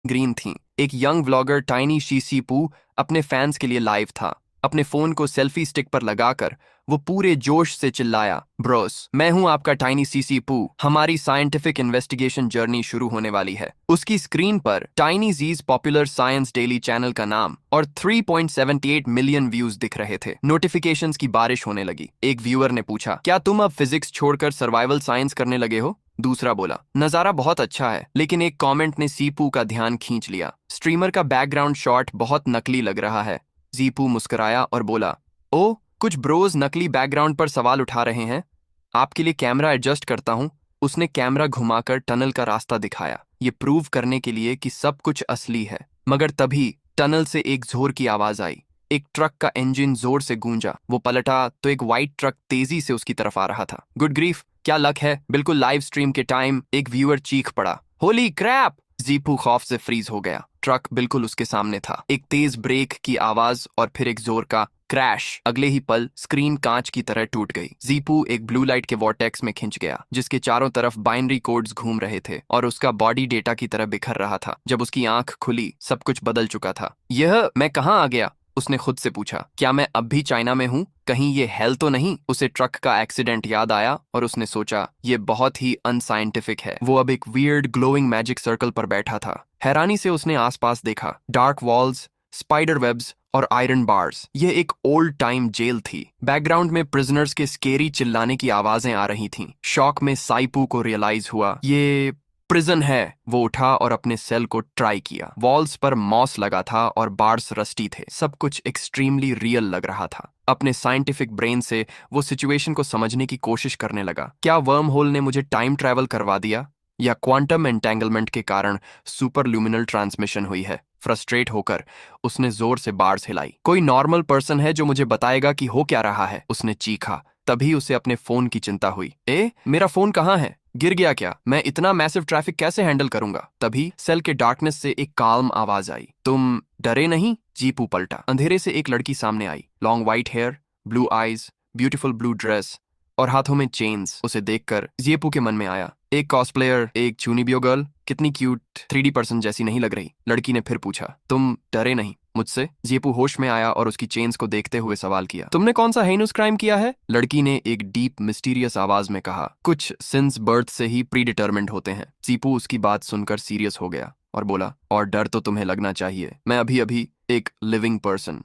Green थीं। एक young vlogger tiny शीसीपू अपने फैंस के लिए लाइव था। अपने फोन को सेल्फी स्टिक पर लगाकर वो पूरे जोश से चिल्लाया, ब्रोस, मैं हूं आपका टाइनी सीसीपू। हमारी साइंटिफिक इन्वेस्टिगेशन जर्नी शुरू होने वाली है। उसकी स्क्रीन पर टाइनी जीज पॉपुलर साइंस डेली चैनल का नाम और 3.78 मिलियन व्यूज दिख रहे थे। नोटिफिकेशंस की बारिश होने लगी। एक व्यूअर ने पूछा, क्या तुम अब फिजिक्स छोड़कर सर्वाइवल साइंस करने लगे हो? दूसरा बोला, नजारा बहुत अच्छा है। लेकिन एक कमेंट ने सीपू का ध्यान खींच लिया। स्ट्रीमर का बैकग्राउंड शॉट बहुत नकली लग रहा है। जीपू मुस्कुराया और बोला, ओ, कुछ ब्रोज नकली बैकग्राउंड पर सवाल उठा रहे हैं। आपके लिए कैमरा एडजस्ट करता हूं। उसने कैमरा घुमाकर टनल का रास्ता दिखाया, ये प्रूव करने के लिए कि सब कुछ असली है। मगर तभी टनल से एक जोर की आवाज आई। एक ट्रक का इंजन जोर से गूंजा। वो पलटा तो एक व्हाइट ट्रक तेजी से उसकी तरफ आ रहा था। गुड ग्रीफ, क्या लक है। बिल्कुल लाइव स्ट्रीम के टाइम एक व्यूअर चीख पड़ा, होली क्रैप। जीपू खौफ से फ्रीज हो गया। ट्रक बिल्कुल उसके सामने था। एक तेज ब्रेक की आवाज और फिर एक जोर का क्रैश। अगले ही पल स्क्रीन कांच की तरह टूट गई। जीपू एक ब्लू लाइट के वॉर्टेक्स में खिंच गया, जिसके चारों तरफ बाइनरी कोड्स घूम रहे थे और उसका बॉडी डेटा की तरह बिखर रहा था। जब उसकी आंख खुली, सब कुछ बदल चुका था। यह मैं कहाँ आ गया? उसने खुद से पूछा। क्या मैं अब भी चाइना में हूँ? कहीं ये हेल तो नहीं? उसे ट्रक का एक्सीडेंट याद आया और उसने सोचा, ये बहुत ही अनसाइंटिफिक है। वो अब एक वियर्ड ग्लोइंग मैजिक सर्कल पर बैठा था। हैरानी से उसने आसपास देखा। डार्क वॉल्स, स्पाइडर वेब्स और आयरन बार्स। ये एक ओल्ड टाइम जेल थी। बैकग्राउंड में प्रिजनर्स के स्केरी चिल्लाने की आवाजें आ रही थीं। शॉक में साइपू को रियलाइज हुआ, ये प्रिजन है। वो उठा और अपने सेल को ट्राई किया। वॉल्स पर मॉस लगा था और बार्स रस्टी थे। सब कुछ एक्सट्रीमली रियल लग रहा था। अपने साइंटिफिक ब्रेन से वो सिचुएशन को समझने की कोशिश करने लगा। क्या वर्म होल ने मुझे टाइम ट्रैवल करवा दिया, या क्वांटम एंटेंगलमेंट के कारण सुपरल्यूमिनल ट्रांसमिशन हुई है? फ्रस्ट्रेट होकर उसने जोर से बार्स हिलाई। कोई नॉर्मल पर्सन है जो मुझे बताएगा कि हो क्या रहा है? उसने चीखा। तभी उसे अपने फोन की चिंता हुई। मेरा फोन कहाँ है? गिर गया क्या? मैं इतना मैसिव ट्रैफिक कैसे हैंडल करूंगा? तभी सेल के डार्कनेस से एक काल्म आवाज आई, तुम डरे नहीं? जीपू पलटा। अंधेरे से एक लड़की सामने आई। Long white hair, blue eyes, beautiful blue dress और हाथों में चेन्स। उसे देखकर जीपू के मन में आया, एक कॉस्प्लेयर, एक चूनीबियो गर्ल, कितनी क्यूट, 3D पर्सन जैसी नहीं लग रही? लड़की ने फिर पूछा, तुम डरे नहीं मुझसे? जीपू होश में आया और उसकी चेन्स को देखते हुए सवाल किया, तुमने कौन सा हेनस क्राइम किया है? लड़की ने एक डीप मिस्टीरियस आवाज में कहा, कुछ सिंस बर्थ से ही प्री डिटर्मिन्ड होते हैं। जीपू उसकी बात सुनकर सीरियस हो गया और बोला, और डर तो तुम्हें लगना चाहिए। मैं अभी अभी एक लिविंग पर्सन,